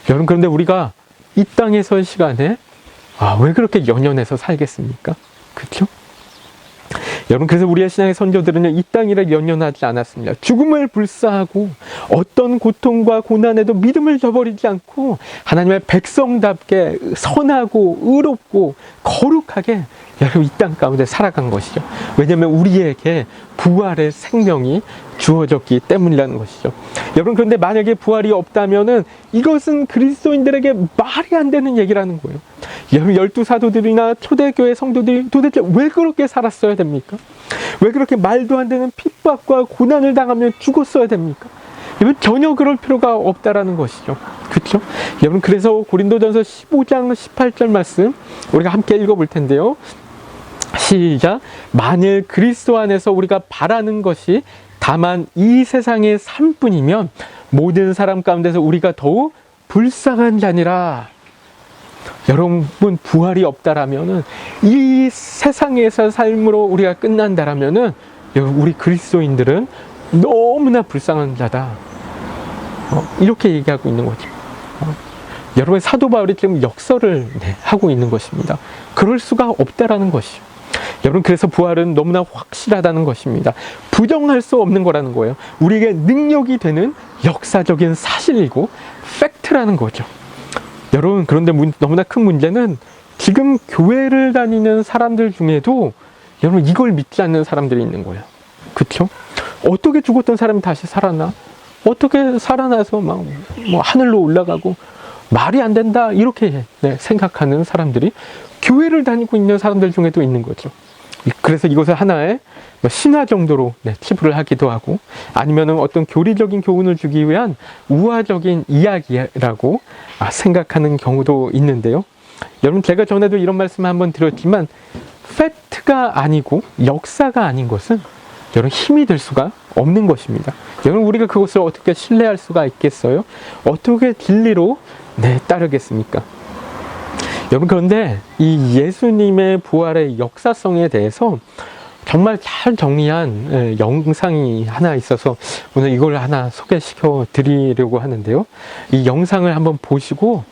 여러분 그런데 우리가 이 땅에서의 시간에 왜 그렇게 연연해서 살겠습니까? 그렇죠? 여러분 그래서 우리의 신앙의 선조들은 이 땅이라 연연하지 않았습니다. 죽음을 불사하고 어떤 고통과 고난에도 믿음을 저버리지 않고 하나님의 백성답게 선하고 의롭고 거룩하게 여러분 이 땅 가운데 살아간 것이죠. 왜냐하면 우리에게 부활의 생명이 주어졌기 때문이라는 것이죠. 여러분 그런데 만약에 부활이 없다면은 이것은 그리스도인들에게 말이 안 되는 얘기라는 거예요. 여러분 12사도들이나 초대교회 성도들이 도대체 왜 그렇게 살았어야 됩니까? 왜 그렇게 말도 안 되는 핍박과 고난을 당하며 죽었어야 됩니까? 여러분 전혀 그럴 필요가 없다라는 것이죠. 그렇죠? 여러분 그래서 고린도전서 15장 18절 말씀 우리가 함께 읽어볼 텐데요. 시작. 만일 그리스도 안에서 우리가 바라는 것이 다만 이 세상의 삶뿐이면 모든 사람 가운데서 우리가 더욱 불쌍한 자니라. 여러분 부활이 없다라면은 이 세상에서 삶으로 우리가 끝난다라면은 여러분 우리 그리스도인들은 너무나 불쌍한 자다. 이렇게 얘기하고 있는 거죠. 여러분 사도 바울이 지금 역설을 하고 있는 것입니다. 그럴 수가 없다라는 것이죠. 여러분 그래서 부활은 너무나 확실하다는 것입니다. 부정할 수 없는 거라는 거예요. 우리에게 능력이 되는 역사적인 사실이고 팩트라는 거죠. 여러분 그런데 너무나 큰 문제는 지금 교회를 다니는 사람들 중에도 여러분 이걸 믿지 않는 사람들이 있는 거예요. 그렇죠? 어떻게 죽었던 사람이 다시 살아나? 어떻게 살아나서 막 뭐 하늘로 올라가고 말이 안 된다 이렇게 생각하는 사람들이 교회를 다니고 있는 사람들 중에도 있는 거죠. 그래서 이것을 하나의 신화 정도로 치부를 하기도 하고 아니면은 어떤 교리적인 교훈을 주기 위한 우화적인 이야기라고 생각하는 경우도 있는데요. 여러분 제가 전에도 이런 말씀을 한번 드렸지만 팩트가 아니고 역사가 아닌 것은 여러분 힘이 될 수가 없는 것입니다. 여러분 우리가 그것을 어떻게 신뢰할 수가 있겠어요? 어떻게 진리로 따르겠습니까? 여러분, 그런데 이 예수님의 부활의 역사성에 대해서 정말 잘 정리한 영상이 하나 있어서 오늘 이걸 하나 소개시켜 드리려고 하는데요. 이 영상을 한번 보시고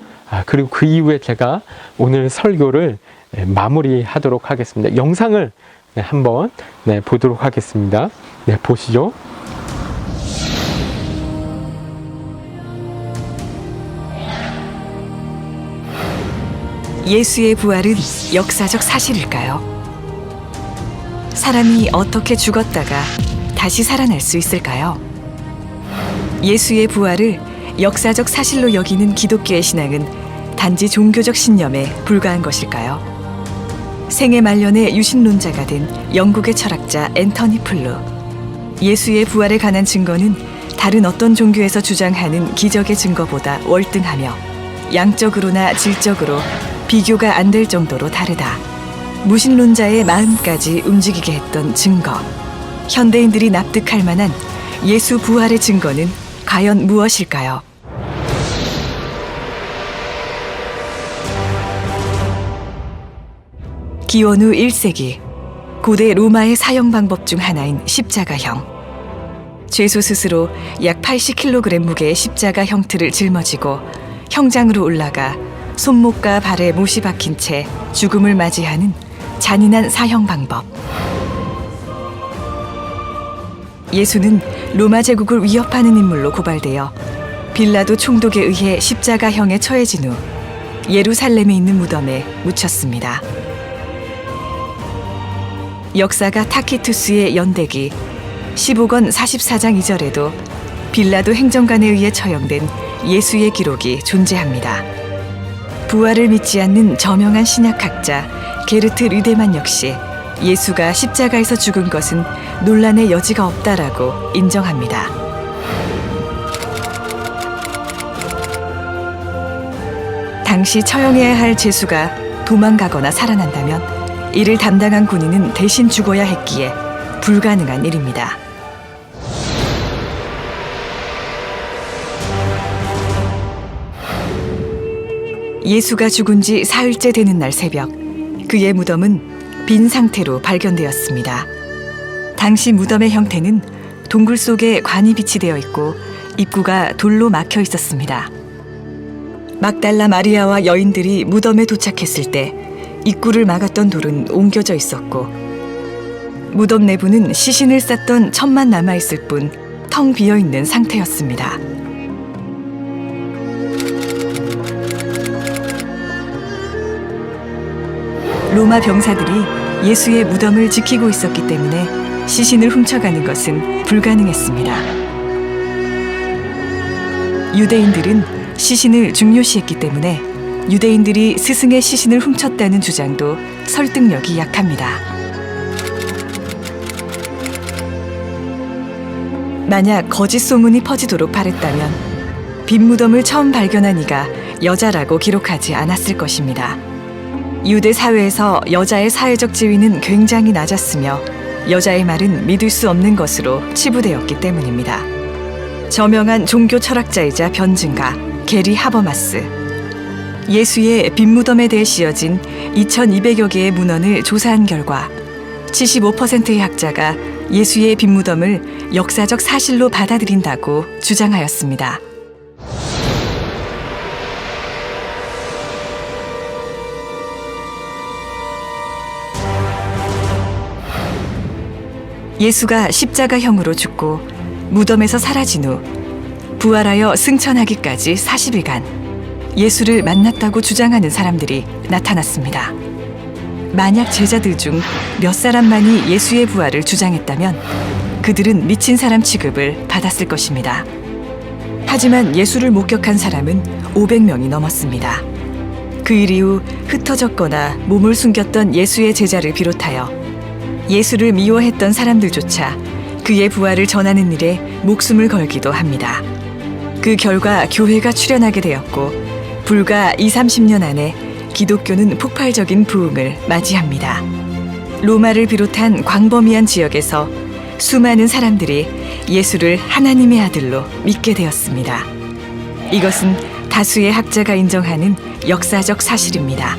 그리고 그 이후에 제가 오늘 설교를 마무리하도록 하겠습니다. 영상을 한번 보도록 하겠습니다. 보시죠. 예수의 부활은 역사적 사실일까요? 사람이 어떻게 죽었다가 다시 살아날 수 있을까요? 예수의 부활을 역사적 사실로 여기는 기독교의 신앙은 단지 종교적 신념에 불과한 것일까요? 생애 말년에 유신론자가 된 영국의 철학자 앤터니 플루. 예수의 부활에 관한 증거는 다른 어떤 종교에서 주장하는 기적의 증거보다 월등하며 양적으로나 질적으로 비교가 안 될 정도로 다르다. 무신론자의 마음까지 움직이게 했던 증거. 현대인들이 납득할 만한 예수 부활의 증거는 과연 무엇일까요? 기원 후 1세기, 고대 로마의 사형 방법 중 하나인 십자가형. 죄수 스스로 약 80kg 무게의 십자가 형틀을 짊어지고 형장으로 올라가 손목과 발에 못이 박힌 채 죽음을 맞이하는 잔인한 사형 방법. 예수는 로마 제국을 위협하는 인물로 고발되어 빌라도 총독에 의해 십자가형에 처해진 후 예루살렘에 있는 무덤에 묻혔습니다. 역사가 타키투스의 연대기 15권 44장 2절에도 빌라도 행정관에 의해 처형된 예수의 기록이 존재합니다. 부활을 믿지 않는 저명한 신약학자 게르트 르데만 역시 예수가 십자가에서 죽은 것은 논란의 여지가 없다라고 인정합니다. 당시 처형해야 할 죄수가 도망가거나 살아난다면 이를 담당한 군인은 대신 죽어야 했기에 불가능한 일입니다. 예수가 죽은 지 사흘째 되는 날 새벽, 그의 무덤은 빈 상태로 발견되었습니다. 당시 무덤의 형태는 동굴 속에 관이 비치되어 있고 입구가 돌로 막혀 있었습니다. 막달라 마리아와 여인들이 무덤에 도착했을 때 입구를 막았던 돌은 옮겨져 있었고 무덤 내부는 시신을 쌌던 천만 남아있을 뿐 텅 비어있는 상태였습니다. 로마 병사들이 예수의 무덤을 지키고 있었기 때문에 시신을 훔쳐가는 것은 불가능했습니다. 유대인들은 시신을 중요시했기 때문에 유대인들이 스승의 시신을 훔쳤다는 주장도 설득력이 약합니다. 만약 거짓 소문이 퍼지도록 바랬다면 빈 무덤을 처음 발견한 이가 여자라고 기록하지 않았을 것입니다. 유대 사회에서 여자의 사회적 지위는 굉장히 낮았으며 여자의 말은 믿을 수 없는 것으로 치부되었기 때문입니다. 저명한 종교 철학자이자 변증가 게리 하버마스. 예수의 빈 무덤에 대해 씌어진 2200여 개의 문헌을 조사한 결과 75%의 학자가 예수의 빈 무덤을 역사적 사실로 받아들인다고 주장하였습니다. 예수가 십자가형으로 죽고 무덤에서 사라진 후 부활하여 승천하기까지 40일간 예수를 만났다고 주장하는 사람들이 나타났습니다. 만약 제자들 중 몇 사람만이 예수의 부활을 주장했다면 그들은 미친 사람 취급을 받았을 것입니다. 하지만 예수를 목격한 사람은 500명이 넘었습니다. 그 일 이후 흩어졌거나 몸을 숨겼던 예수의 제자를 비롯하여 예수를 미워했던 사람들조차 그의 부활을 전하는 일에 목숨을 걸기도 합니다. 그 결과 교회가 출현하게 되었고 불과 20-30년 안에 기독교는 폭발적인 부흥을 맞이합니다. 로마를 비롯한 광범위한 지역에서 수많은 사람들이 예수를 하나님의 아들로 믿게 되었습니다. 이것은 다수의 학자가 인정하는 역사적 사실입니다.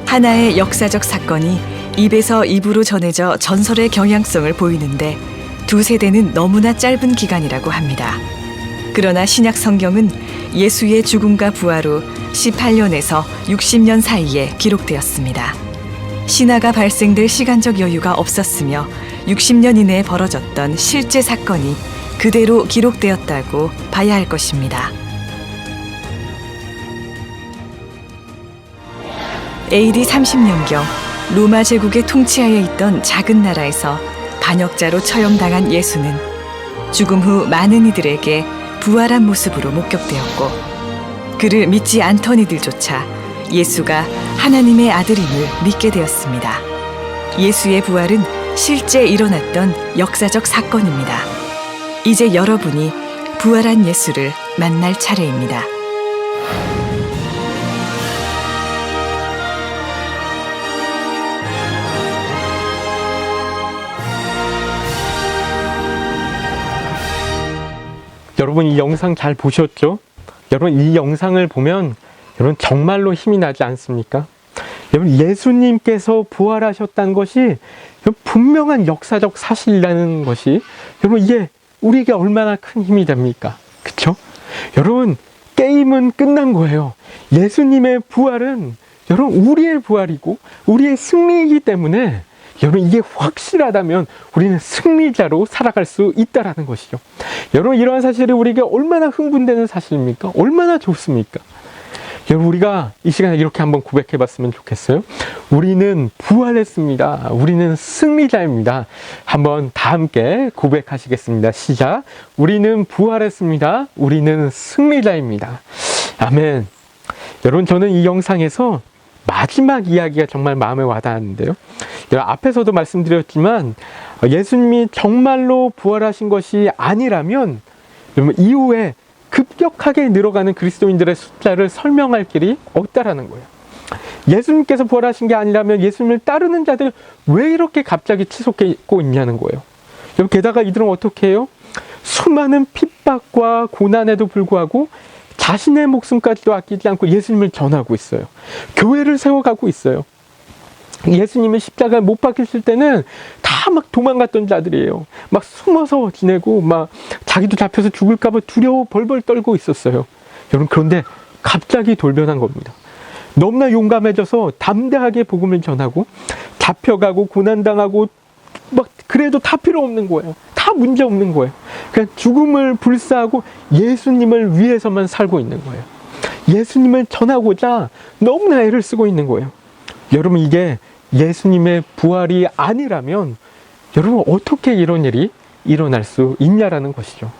하나의 역사적 사건이 입에서 입으로 전해져 전설의 경향성을 보이는데 두 세대는 너무나 짧은 기간이라고 합니다. 그러나 신약 성경은 예수의 죽음과 부활 후 18년에서 60년 사이에 기록되었습니다. 신화가 발생될 시간적 여유가 없었으며 60년 이내에 벌어졌던 실제 사건이 그대로 기록되었다고 봐야 할 것입니다. AD 30년경 로마 제국의 통치하에 있던 작은 나라에서 반역자로 처형당한 예수는 죽음 후 많은 이들에게 부활한 모습으로 목격되었고 그를 믿지 않던 이들조차 예수가 하나님의 아들임을 믿게 되었습니다. 예수의 부활은 실제 일어났던 역사적 사건입니다. 이제 여러분이 부활한 예수를 만날 차례입니다. 여러분 이 영상 잘 보셨죠? 여러분 이 영상을 보면 여러분 정말로 힘이 나지 않습니까? 여러분 예수님께서 부활하셨다는 것이 분명한 역사적 사실이라는 것이 여러분 이게 우리에게 얼마나 큰 힘이 됩니까? 그렇죠? 여러분 게임은 끝난 거예요. 예수님의 부활은 여러분 우리의 부활이고 우리의 승리이기 때문에 여러분 이게 확실하다면 우리는 승리자로 살아갈 수 있다라는 것이죠. 여러분 이러한 사실이 우리에게 얼마나 흥분되는 사실입니까? 얼마나 좋습니까? 여러분 우리가 이 시간에 이렇게 한번 고백해 봤으면 좋겠어요. 우리는 부활했습니다. 우리는 승리자입니다. 한번 다 함께 고백하시겠습니다. 시작. 우리는 부활했습니다. 우리는 승리자입니다. 아멘. 여러분 저는 이 영상에서 마지막 이야기가 정말 마음에 와닿았는데요. 앞에서도 말씀드렸지만 예수님이 정말로 부활하신 것이 아니라면 이후에 급격하게 늘어가는 그리스도인들의 숫자를 설명할 길이 없다라는 거예요. 예수님께서 부활하신 게 아니라면 예수님을 따르는 자들 왜 이렇게 갑자기 치솟고 있냐는 거예요. 게다가 이들은 어떻게 해요? 수많은 핍박과 고난에도 불구하고 자신의 목숨까지도 아끼지 않고 예수님을 전하고 있어요. 교회를 세워가고 있어요. 예수님이 십자가에 못 박히실 때는 다 막 도망갔던 자들이에요. 막 숨어서 지내고 막 자기도 잡혀서 죽을까 봐 두려워 벌벌 떨고 있었어요. 여러분 그런데 갑자기 돌변한 겁니다. 너무나 용감해져서 담대하게 복음을 전하고 잡혀가고 고난당하고 막 그래도 다 필요 없는 거예요. 다 문제 없는 거예요. 그냥 죽음을 불사하고 예수님을 위해서만 살고 있는 거예요. 예수님을 전하고자 너무나 애를 쓰고 있는 거예요. 여러분 이게 예수님의 부활이 아니라면 여러분 어떻게 이런 일이 일어날 수 있냐라는 것이죠.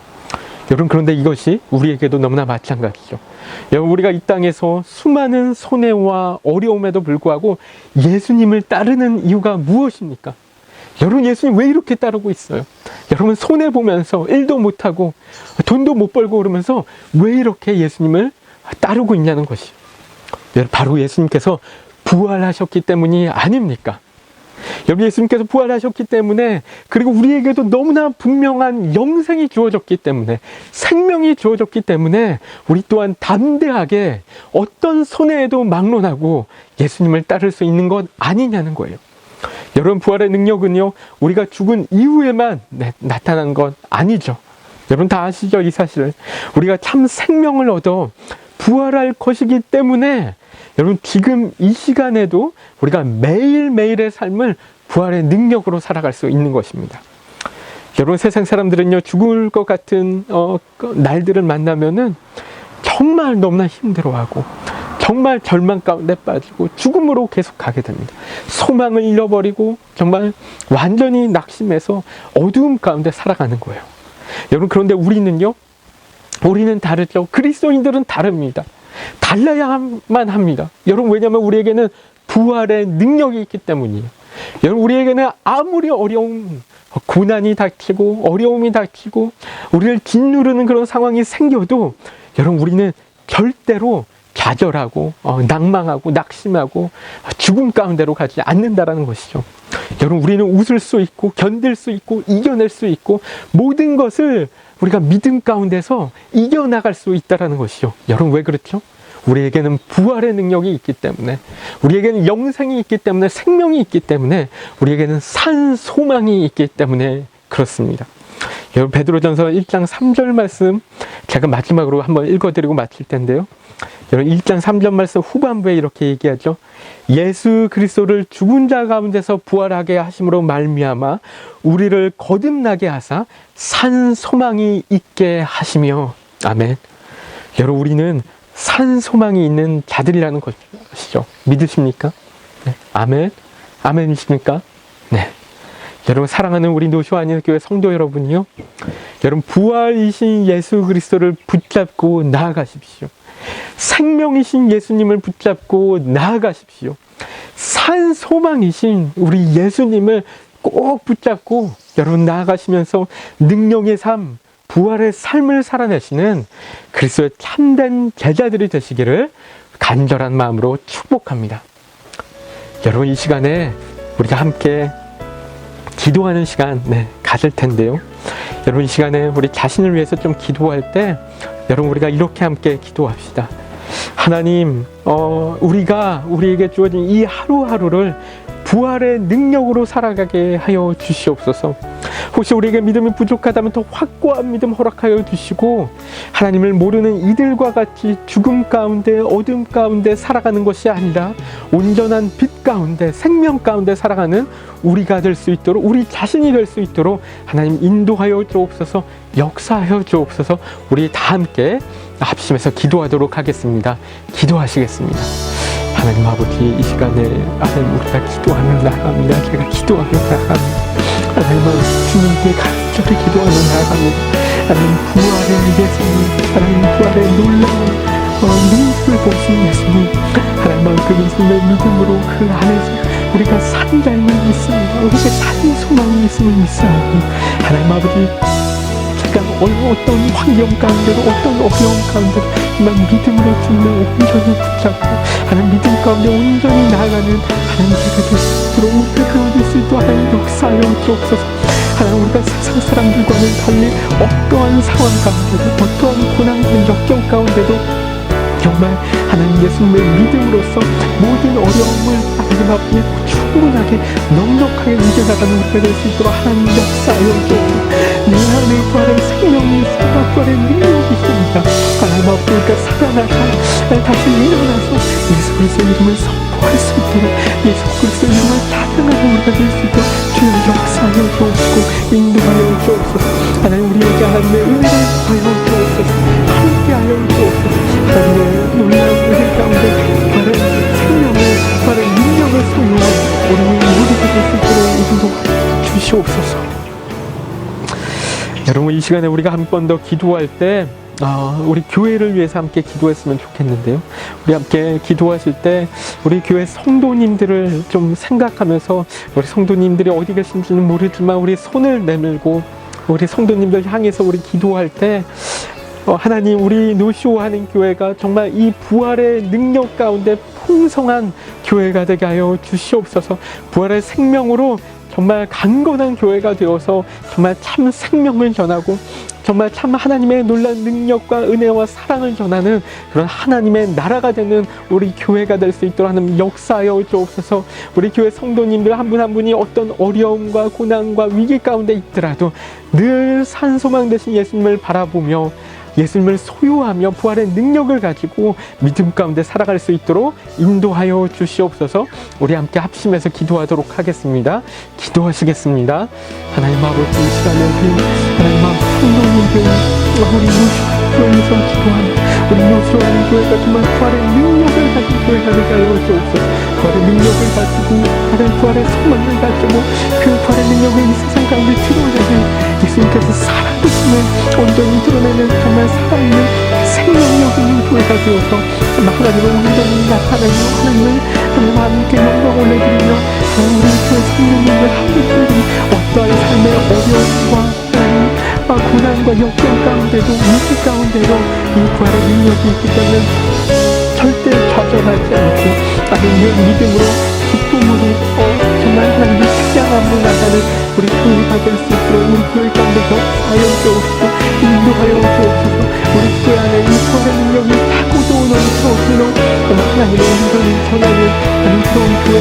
여러분 그런데 이것이 우리에게도 너무나 마찬가지죠. 여러분 우리가 이 땅에서 수많은 손해와 어려움에도 불구하고 예수님을 따르는 이유가 무엇입니까? 여러분 예수님 왜 이렇게 따르고 있어요? 여러분 손해보면서 일도 못하고 돈도 못 벌고 그러면서 왜 이렇게 예수님을 따르고 있냐는 것이죠. 바로 예수님께서 부활하셨기 때문이 아닙니까? 여러분 예수님께서 부활하셨기 때문에 그리고 우리에게도 너무나 분명한 영생이 주어졌기 때문에 생명이 주어졌기 때문에 우리 또한 담대하게 어떤 손해에도 막론하고 예수님을 따를 수 있는 것 아니냐는 거예요. 여러분 부활의 능력은요 우리가 죽은 이후에만 나타난 건 아니죠. 여러분 다 아시죠? 이 사실을 우리가 참 생명을 얻어 부활할 것이기 때문에 여러분 지금 이 시간에도 우리가 매일매일의 삶을 부활의 능력으로 살아갈 수 있는 것입니다. 여러분 세상 사람들은요 죽을 것 같은 날들을 만나면은 정말 너무나 힘들어하고 정말 절망 가운데 빠지고 죽음으로 계속 가게 됩니다. 소망을 잃어버리고 정말 완전히 낙심해서 어두움 가운데 살아가는 거예요. 여러분 그런데 우리는요 우리는 다르죠. 그리스도인들은 다릅니다. 달라야만 합니다. 여러분 왜냐하면 우리에게는 부활의 능력이 있기 때문이에요. 여러분 우리에게는 아무리 어려움, 고난이 닥치고 어려움이 닥치고 우리를 짓누르는 그런 상황이 생겨도 여러분 우리는 절대로 좌절하고 낭망하고 낙심하고 죽음 가운데로 가지 않는다라는 것이죠. 여러분 우리는 웃을 수 있고 견딜 수 있고 이겨낼 수 있고 모든 것을 우리가 믿음 가운데서 이겨나갈 수 있다는 것이요. 여러분 왜 그렇죠? 우리에게는 부활의 능력이 있기 때문에, 우리에게는 영생이 있기 때문에, 생명이 있기 때문에, 우리에게는 산 소망이 있기 때문에 그렇습니다. 여러분 베드로전서 1장 3절 말씀 제가 마지막으로 한번 읽어드리고 마칠 텐데요. 여러분 1장 3절 말씀 후반부에 이렇게 얘기하죠. 예수 그리스도를 죽은 자 가운데서 부활하게 하심으로 말미암아 우리를 거듭나게 하사 산 소망이 있게 하시며. 아멘. 여러분 우리는 산 소망이 있는 자들이라는 것이죠. 믿으십니까? 네. 아멘. 아멘이십니까? 네. 여러분 사랑하는 우리 노쇼아니 교회 성도 여러분이요, 여러분 부활이신 예수 그리스도를 붙잡고 나아가십시오. 생명이신 예수님을 붙잡고 나아가십시오. 산 소망이신 우리 예수님을 꼭 붙잡고 여러분 나아가시면서 능력의 삶, 부활의 삶을 살아내시는 그리스도의 참된 제자들이 되시기를 간절한 마음으로 축복합니다. 여러분 이 시간에 우리가 함께 기도하는 시간 가질 텐데요. 여러분 이 시간에 우리 자신을 위해서 좀 기도할 때 여러분 우리가 이렇게 함께 기도합시다. 하나님, 우리에게 주어진 이 하루하루를 부활의 능력으로 살아가게 하여 주시옵소서. 혹시 우리에게 믿음이 부족하다면 더 확고한 믿음 허락하여 주시고, 하나님을 모르는 이들과 같이 죽음 가운데 어둠 가운데 살아가는 것이 아니라 온전한 빛 가운데 생명 가운데 살아가는 우리가 될 수 있도록, 우리 자신이 될 수 있도록 하나님 인도하여 주옵소서. 역사하여 주옵소서. 우리 다 함께 합심해서 기도하도록 하겠습니다. 기도하시겠습니다. 하나님 아버지, 이 시간에 하나님 우리가 기도하며 나아갑니다. 제가 기도하며 나아갑니다. 하나님 아버지, 주님께 간절히 기도하며 나아갑니다. 하나님 부활의 예수님, 하나님 부활의 놀라운 능력을 보신 예수님, 하나님 아버지 그 예수님의 믿음으로 그 안에서 우리가 산 자임을 믿습니다. 우리가 산 소망이 있음을 믿습니다. 하나님 아버지, 제가 어떤 환경 가운데도 어떤 어려움 가운데도 정말 믿음으로 주님을 온전히 붙잡고 하나님 믿음 가운데 온전히 나아가는 하나님 제가 될 수 있도록 우리가 될 수 있도록 하나님 역사하여 주옵소서. 하나님 우리가 세상 사람들과는 달리 어떠한 상황 가운데도 어떠한 고난과 역경 가운데도 정말 하나님 예수님의 믿음으로써 모든 어려움을 하나님 앞에 충분하게 넉넉하게 이겨나가는 우리가 될 수 있도록 하나님 역사하여 주옵소서. 내 안에 부활의 생명이 있습니다. 부활의 능력이 있습니다. 하나님 앞에 우리가 살아나서 다시 일어나서 예수 그리스도의 이름을 선포할 수 있도록, 예수 그리스도의 이름을 찬양하는 우리가 될 수 있도록 주여 역사하여 주옵시고 인도하여 주옵소서. 하나님 우리에게 하나님의 은혜를 하여 주옵소서. 함께하여 주옵소서. 하나님의 놀라운 은혜 가운데 부활의 생명을, 부활의 능력을 소유한 우리 모두가 될 수 있도록 인도하여 주시옵소서. 여러분 이 시간에 우리가 한 번 더 기도할 때 우리 교회를 위해서 함께 기도했으면 좋겠는데요. 우리 함께 기도하실 때 우리 교회 성도님들을 좀 생각하면서, 우리 성도님들이 어디 계신지는 모르지만 우리 손을 내밀고 우리 성도님들 향해서 우리 기도할 때 하나님 우리 노쇼하는 교회가 정말 이 부활의 능력 가운데 풍성한 교회가 되게 하여 주시옵소서. 부활의 생명으로 정말 강건한 교회가 되어서 정말 참 생명을 전하고 정말 참 하나님의 놀라운 능력과 은혜와 사랑을 전하는 그런 하나님의 나라가 되는 우리 교회가 될 수 있도록 하는 역사하여 주옵소서. 우리 교회 성도님들 한 분 한 분이 어떤 어려움과 고난과 위기 가운데 있더라도 늘 산소망 되신 예수님을 바라보며 예수님을 소유하며 부활의 능력을 가지고 믿음 가운데 살아갈 수 있도록 인도하여 주시옵소서. 우리 함께 합심해서 기도하도록 하겠습니다. 기도하시겠습니다. 하나님 아버지, 이 시간에 하나님 아버지 성도님들, 우리 노쇼에서 기도하는 우리 노쇼하는 교회가 정말 부활의 능력을 가진 교회가 되게 하여 주옵소서. 부활의 능력을 가지고 하나님 부활의 소망을 가지고 그 부활의 능력을 이 세상 가운데 드러내는 예수님께서 살아계심을 온전히 드러내는 정말 살아있는 생명력 있는 교회가 되어서 하나님을 온전히 나타내며 하나님을 함께 영광 올려드리며 우리 교회 성도님들 하루들이 어떠한 삶의 어려움과 고난과 역경 가운데도 위기 가운데도 이 부활의 능력이 있기 때문에 절대 좌절하지 않고 하나님의 믿음으로 기쁨으로 정말 하나님의 찬양함으로 나가는 우리 교회가 될 수 있도록 우리 교회 가운데서 사역되옵시고 인도하여 주옵소서. 우리 교회 안에 이 부활의 능력이 타고도 넘쳐오기로 정말 하나님의 온전히 전하는 하나님 그런 교회,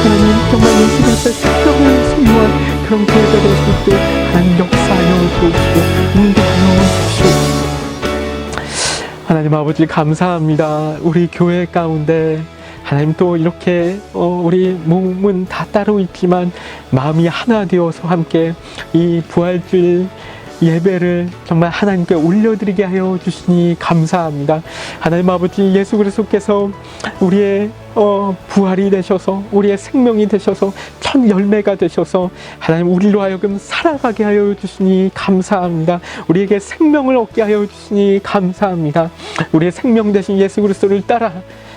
하나님 정말 예수 그리스도의 생명을 소유한 그런 교회가 될 수 있도록 하나님 역사하여 주옵시고 인도하여 주시옵소서. 하나님 아버지 감사합니다. 우리 교회 가운데 하나님 또 이렇게 우리 몸은 다 따로 있지만 마음이 하나 되어서 함께 이 부활주일 예배를 정말 하나님께 올려드리게 하여 주시니 감사합니다. 하나님 아버지 예수 그리스도께서 우리의 부활이 되셔서 우리의 생명이 되셔서 첫 열매가 되셔서 하나님 우리로 하여금 살아가게 하여 주시니 감사합니다. 우리에게 생명을 얻게 하여 주시니 감사합니다. 우리의 생명 되신 예수 그리스도를 따라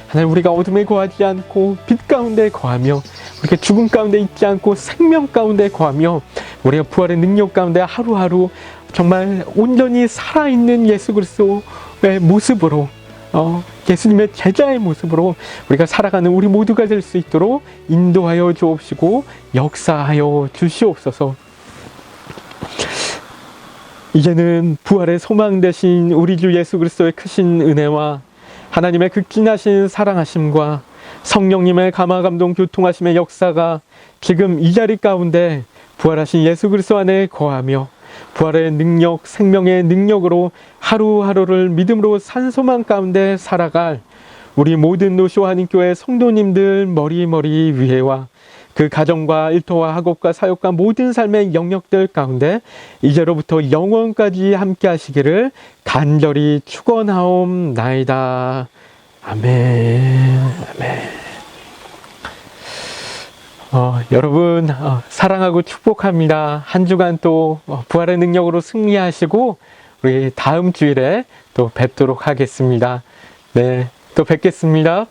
하나님 우리가 어둠에 거하지 않고 빛 가운데 거하며 우리가 죽음 가운데 있지 않고 생명 가운데 거하며 우리가 부활의 능력 가운데 하루하루 정말 온전히 살아있는 예수 그리스도의 모습으로 예수님의 제자의 모습으로 우리가 살아가는 우리 모두가 될 수 있도록 인도하여 주옵시고 역사하여 주시옵소서. 이제는 부활의 소망 되신 우리 주 예수 그리스도의 크신 은혜와 하나님의 극진하신 사랑하심과 성령님의 감화감동 교통하심의 역사가 지금 이 자리 가운데 부활하신 예수 그리스도 안에 거하며 부활의 능력, 생명의 능력으로 하루하루를 믿음으로 산소망 가운데 살아갈 우리 모든 노쇼 한인교회 성도님들 머리머리 위에와 그 가정과 일터와 학업과 사역과 모든 삶의 영역들 가운데 이제로부터 영원까지 함께 하시기를 간절히 축원하옵나이다. 아멘. 아멘. 여러분 사랑하고 축복합니다. 한 주간 또 부활의 능력으로 승리하시고 우리 다음 주일에 또 뵙도록 하겠습니다. 네, 또 뵙겠습니다.